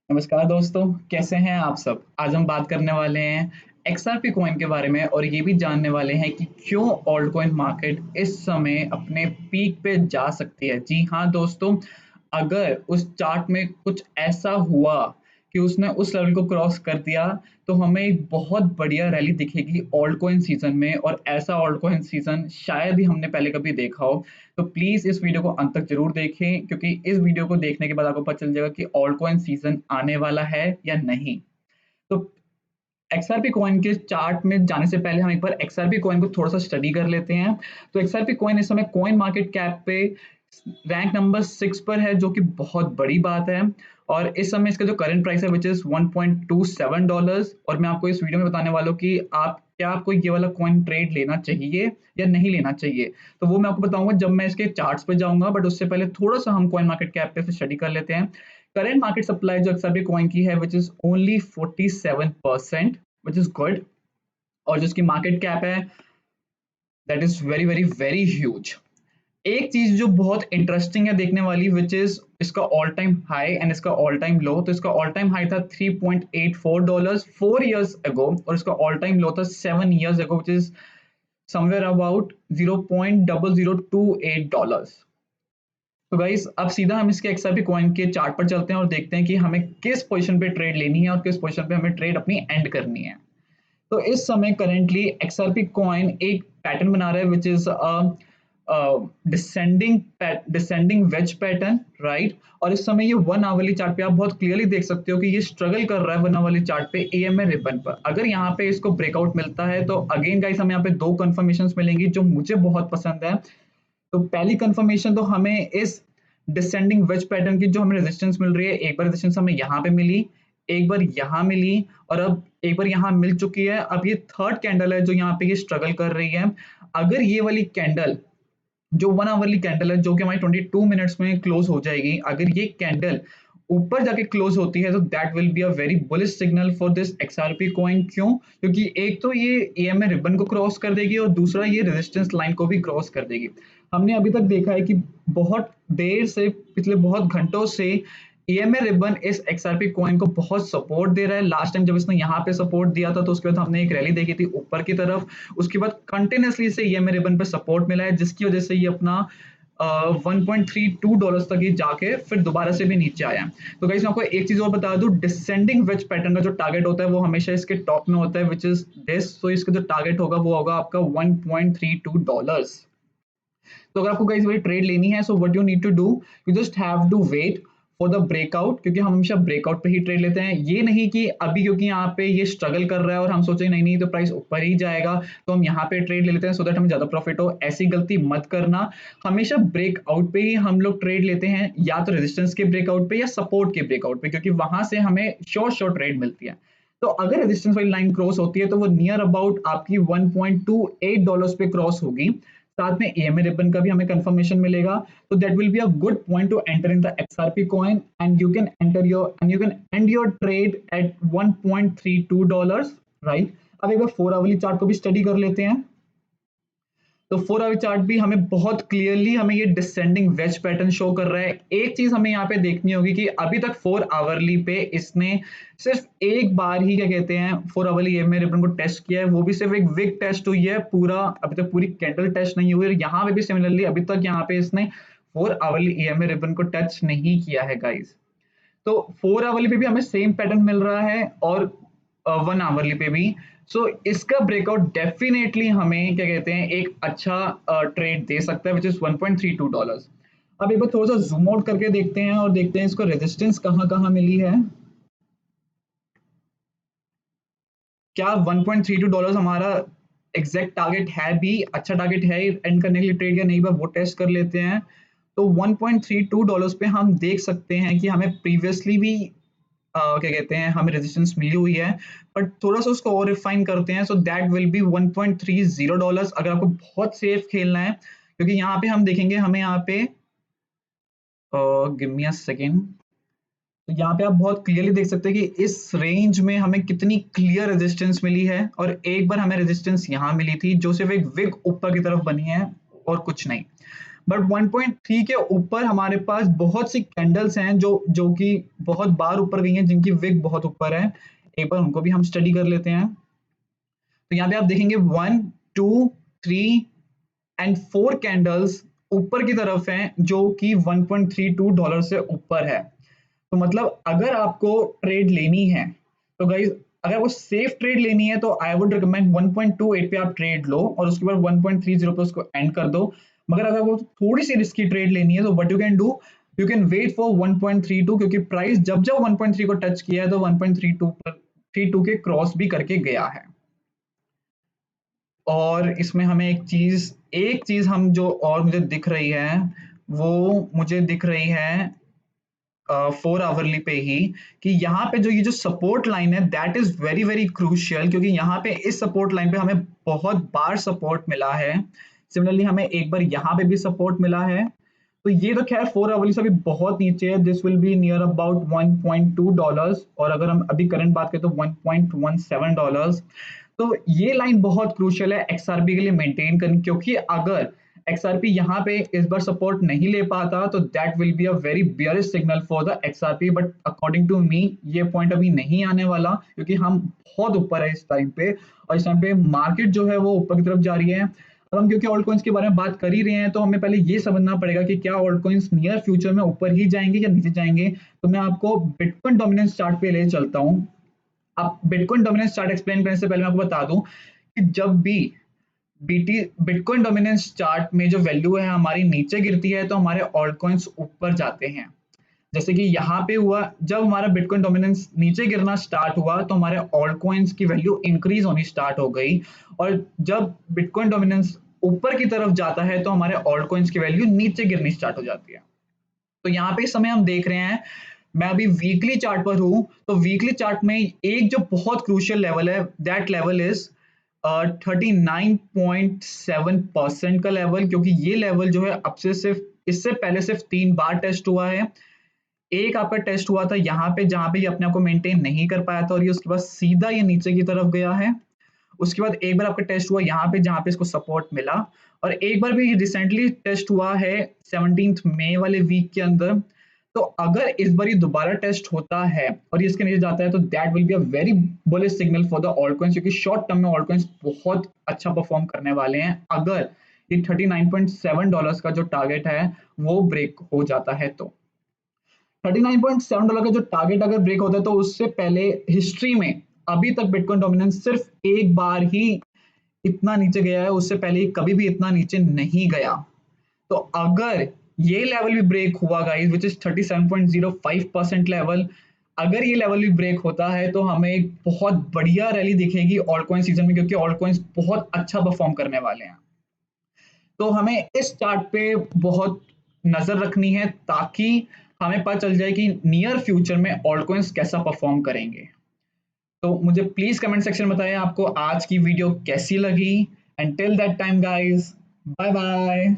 नमस्कार दोस्तों, कैसे हैं आप सब? आज हम बात करने वाले हैं XRP कॉइन के बारे में और ये भी जानने वाले हैं कि क्यों ऑल्ट कॉइन मार्केट इस समय अपने पीक पे जा सकती है। जी हाँ दोस्तों, अगर उस चार्ट में कुछ ऐसा हुआ कि उसने उस लेवल को क्रॉस कर दिया तो हमें एक बहुत बढ़िया रैली दिखेगी ऑल्ट कॉइन सीजन में, और ऐसा ऑल्ट कॉइन सीजन शायद ही हमने पहले कभी देखा हो। तो प्लीज इस वीडियो को अंत तक जरूर देखें, क्योंकि इस वीडियो को देखने के बाद आपको पता चल जाएगा कि ऑल्ट कॉइन सीजन आने वाला है या नहीं। तो XRP कॉइन के चार्ट में जाने से पहले हम एक बार XRP कॉइन को थोड़ा सा स्टडी कर लेते हैं। तो XRP कॉइन इस समय कॉइन मार्केट कैप पे रैंक नंबर 6 पर है, जो कि बहुत बड़ी बात है। और इस समय इसका जो करंट प्राइस है विच इज $1.27, और मैं आपको इस वीडियो में बताने वाला हूँ कि आपको ये वाला कॉइन ट्रेड लेना चाहिए या नहीं लेना चाहिए। तो वो मैं आपको बताऊंगा जब मैं इसके चार्ट्स पे जाऊंगा, बट उससे पहले थोड़ा सा हम कॉइन मार्केट कैप पे स्टडी कर लेते हैं। करंट मार्केट सप्लाई जो XRP कॉइन की है which is only 47%, which is good. और जो इसकी मार्केट कैप है that is very very very huge. एक चीज जो बहुत इंटरेस्टिंग है देखने वाली विच इज इसका ऑल टाइम हाई एंड इसका ऑल टाइम लो। तो इसका ऑल टाइम हाई था $3.84 4 years ago, और इसका ऑल टाइम लो था 7 years ago which is somewhere about $0.0028। तो गाइस अब सीधा हम इसके XRP कॉइन के चार्ट पर चलते हैं और देखते हैं कि हमें किस पोजीशन पे ट्रेड लेनी है और किस पोजीशन पे हमें ट्रेड अपनी एंड करनी है। तो इस समय करेंटली XRP कॉइन एक पैटर्न बना रहा है which is descending wedge pattern, right. और इस समय ये 1 आवरली चार्ट पे आप बहुत क्लियरली देख सकते हो कि ये स्ट्रगल कर रहा है 1 आवरली चार्ट पे EMA रिबन पर। अगर यहाँ पे इसको ब्रेकआउट मिलता है तो अगेन गाइस हमें यहाँ पे दो कंफर्मेशन मिलेंगी जो मुझे बहुत पसंद है। तो पहली कंफर्मेशन तो हमें इस डिसेंडिंग वेज पैटर्न की जो हमें रेजिस्टेंस मिल रही है, एक बार रेजिस्टेंस हमें यहाँ पे मिली, एक बार यहाँ मिली, और अब एक बार यहाँ मिल चुकी है। अब ये थर्ड कैंडल है जो यहाँ पे ये स्ट्रगल कर रही है। अगर ये वाली कैंडल जो 1 आवरली कैंडल है जो कि हमारी 22 मिनट्स में क्लोज हो जाएगी, अगर ये कैंडल ऊपर जाके क्लोज होती है तो that will be a very bullish signal for this XRP coin. क्यों? क्योंकि एक तो ये EMA रिबन को क्रॉस कर देगी और दूसरा ये रेजिस्टेंस लाइन को भी क्रॉस कर देगी। हमने अभी तक देखा है कि बहुत देर से, पिछले बहुत घंटों से EMA रिबन इस XRP कॉइन को बहुत सपोर्ट दे रहा है। लास्ट टाइम जब इसने यहाँ पे सपोर्ट दिया था तो उसके बाद हमने एक रैली देखी थी ऊपर की तरफ, उसके बाद कंटिन्यूसली इसे EMA रिबन पे सपोर्ट मिला है, जिसकी वजह से ये अपना $1.32 तक ही जाके फिर दोबारा से भी नीचे आया है। तो गाइस मैं आपको एक चीज और बता दूं, डिसेंडिंग वेज पैटर्न का जो टारगेट होता है वो हमेशा इसके टॉप में होता है विच इज दिस। तो इसका जो टारगेट होगा वो होगा आपका $1.32। तो अगर आपको गाइस वही ट्रेड लेनी है, so what you need to do, you just have to wait for the breakout, क्योंकि हम हमेशा ब्रेकआउट पे ही ट्रेड लेते हैं। ये नहीं कि अभी क्योंकि यहाँ पे ये स्ट्रगल कर रहा है और हम सोचे नहीं नहीं तो प्राइस ऊपर ही जाएगा तो हम यहाँ पे ट्रेड ले लेते हैं सो दैट हमें ज्यादा प्रॉफिट हो। ऐसी गलती मत करना। हमेशा ब्रेकआउट पे ही हम लोग ट्रेड लेते हैं, या तो रेजिस्टेंस के ब्रेकआउट पे या सपोर्ट के ब्रेकआउट पे, क्योंकि वहां से हमें श्योर ट्रेड मिलती है। तो अगर रेजिस्टेंस वाली लाइन क्रॉस होती है तो वो नियर अबाउट आपकी $1.28 पे क्रॉस होगी। साथ में EMA रिबन का भी हमें कंफर्मेशन मिलेगा। तो that will be a good point two enter in the XRP coin, and you can and your trade at $1.32, right. अब एक बार 4 आवरली चार्ट को भी स्टडी कर लेते हैं। तो 4 आवर चार्ट भी हमें बहुत क्लियरली हमें ये डिसेंडिंग वेज पैटर्न शो कर रहा है। एक चीज हमें यहाँ पे देखनी होगी कि अभी तक 4 आवरली पे इसने सिर्फ एक बार ही क्या कहते हैं 4 आवरली EMA रिबन को टेस्ट किया है, वो भी सिर्फ एक विक टेस्ट हुई है, पूरा अभी तक पूरी कैंडल टेस्ट नहीं हुई है। यहाँ पे भी सिमिलरली अभी तक यहाँ पे इसने 4 आवरली EMA रिबन को टच नहीं किया है गाइज। तो 4 आवरली पे भी हमें सेम पैटर्न मिल रहा है और 1 आवरली पे भी। सो इसका ब्रेकआउट डेफिनेटली हमें क्या कहते हैं एक अच्छा ट्रेड दे सकता है विच इज $1.32। अब एक बार थोड़ा सा जूम आउट करके देखते हैं और देखते हैं इसको रेजिस्टेंस कहाँ कहाँ मिली है। क्या $1.32 हमारा एग्जैक्ट टारगेट है भी, अच्छा टारगेट है एंड करने के लिए ट्रेड या नहीं, बार वो टेस्ट कर लेते हैं। तो $1.32 पे हम देख सकते हैं कि हमें प्रीवियसली भी क्या कहते हैं हमें रेजिस्टेंस मिली हुई है, बट थोड़ा सा उसको और रिफाइन करते हैं। सो दैट विल बी $1.30 अगर आपको बहुत सेफ खेलना है, क्योंकि यहाँ पे हम देखेंगे हमें यहाँ पे गिव मी अ सेकेंड। तो यहाँ पे आप बहुत क्लियरली देख सकते हैं कि इस रेंज में हमें कितनी क्लियर रेजिस्टेंस मिली है, और एक बार हमें रेजिस्टेंस यहाँ मिली थी जो सिर्फ एक विग ऊपर की तरफ बनी है और कुछ नहीं। बट 1.3 के ऊपर हमारे पास बहुत सी कैंडल्स हैं जो कि बहुत बार ऊपर गई हैं, जिनकी विक बहुत ऊपर है। एक बार उनको भी हम स्टडी कर लेते हैं। तो यहाँ पे आप देखेंगे 1, 2, 3 एंड 4 कैंडल्स ऊपर की तरफ हैं जो कि $1.32 से ऊपर है। तो मतलब अगर आपको ट्रेड लेनी है तो गाइज, अगर वो सेफ ट्रेड लेनी है तो आई वुड रिकमेंड 1.28 पे आप ट्रेड लो और उसके बाद 1.30 पे उसको एंड कर दो। मगर अगर वो थोड़ी सी रिस्की ट्रेड लेनी है तो what you can do, you can wait for 1.32, क्योंकि प्राइस जब जब 1.3 को टच किया है तो 1.32 पर 32 के क्रॉस भी करके गया है। और इसमें हमें एक चीज हम जो और मुझे दिख रही है, वो मुझे दिख रही है 4 आवरली पे ही, कि यहाँ पे जो ये जो सपोर्ट लाइन है that is very very crucial, क्योंकि यहाँ पे इस सपोर्ट लाइन पे हमें बहुत बार सपोर्ट मिला है। सिमिलरली हमें एक बार यहाँ पे भी सपोर्ट मिला है। तो ये तो खैर 4 आवरली से अभी बहुत नीचे है, this will be near about $1.2, और अगर हम अभी करंट बात करें तो $1.17। तो ये लाइन बहुत क्रूशियल है एक्सआरपी के लिए मेंटेन करनी, क्योंकि अगर एक्सआरपी यहाँ पे इस बार सपोर्ट नहीं ले पाता तो that will be a very bearish signal for the XRP. But according to me ये पॉइंट अभी नहीं आने वाला, क्योंकि हम बहुत ऊपर है इस टाइम पे, और इस टाइम पे मार्केट जो है वो ऊपर की तरफ जा रही है। अब हम क्योंकि ऑल्ट कॉइन्स के बारे में बात कर ही रहे हैं तो हमें पहले ये समझना पड़ेगा कि क्या ऑल्ट कॉइन्स नियर फ्यूचर में ऊपर ही जाएंगे या नीचे जाएंगे। तो मैं आपको बिटकॉइन डोमिनेंस चार्ट पे ले चलता हूँ। अब बिटकॉइन डोमिनेंस चार्ट एक्सप्लेन करने से पहले मैं आपको बता दूं कि जब भी बीटी बिटकॉइन डोमिनेंस चार्ट में जो वैल्यू है हमारी नीचे गिरती है तो हमारे ऑल्ट कॉइन्स ऊपर जाते हैं। जैसे कि यहाँ पे हुआ, जब हमारा बिटकॉइन डोमिनेंस नीचे गिरना स्टार्ट हुआ तो हमारे ऑल्ट कॉइन्स की वैल्यू इंक्रीज होनी स्टार्ट हो गई, और जब बिटकॉइन डोमिनेंस ऊपर की तरफ जाता है तो हमारे ऑल्ट कॉइन्स की वैल्यू नीचे गिरनी स्टार्ट हो जाती है। तो यहाँ पे इस समय हम देख रहे हैं, मैं अभी वीकली चार्ट पर हूं, तो वीकली चार्ट में एक जो बहुत क्रूशियल लेवल है दैट लेवल इज 39.7% का लेवल, क्योंकि ये लेवल जो है अब से सिर्फ इससे पहले सिर्फ 3 बार टेस्ट हुआ है। एक आपका टेस्ट हुआ था यहाँ पे जहां पे ये अपने आप को मेंटेन नहीं कर पाया था और ये उसके बाद सीधा ये नीचे की तरफ गया है। उसके बाद एक बार आपका टेस्ट हुआ यहाँ पे जहाँ पे इसको सपोर्ट मिला, और एक बार भी रिसेंटली टेस्ट हुआ है 17 मई वाले वीक के अंदर। तो अगर इस बार ये दोबारा टेस्ट होता है और ये इसके नीचे जाता है तो that will be a very bullish signal for the alt coins, क्योंकि शॉर्ट टर्म में ऑल्ट कॉइन्स बहुत अच्छा परफॉर्म करने वाले हैं अगर ये $39.7 का जो टारगेट है वो ब्रेक हो जाता है। तो $39.7 का जो टारगेट अगर ब्रेक होता है तो उससे पहले हिस्ट्री में अभी तक बिटकॉइन डोमिनेंस सिर्फ एक बार ही इतना नीचे गया है, उससे पहले कभी भी इतना नीचे नहीं गया। तो अगर ये लेवल भी ब्रेक हुआ गाइस, विच इज 37.05% लेवल, अगर ये लेवल भी ब्रेक होता है तो हमें एक बहुत बढ़िया रैली दिखेगी ऑल्ट कॉइन सीजन में, क्योंकि ऑल्ट कॉइन्स बहुत अच्छा परफॉर्म करने वाले हैं। तो हमें इस चार्ट पे बहुत नजर रखनी है ताकि हमें पता चल जाए कि नियर फ्यूचर में ऑल्ट कॉइन्स कैसा परफॉर्म करेंगे। तो मुझे प्लीज कमेंट सेक्शन में बताइए आपको आज की वीडियो कैसी लगी, and till that time guys, bye bye.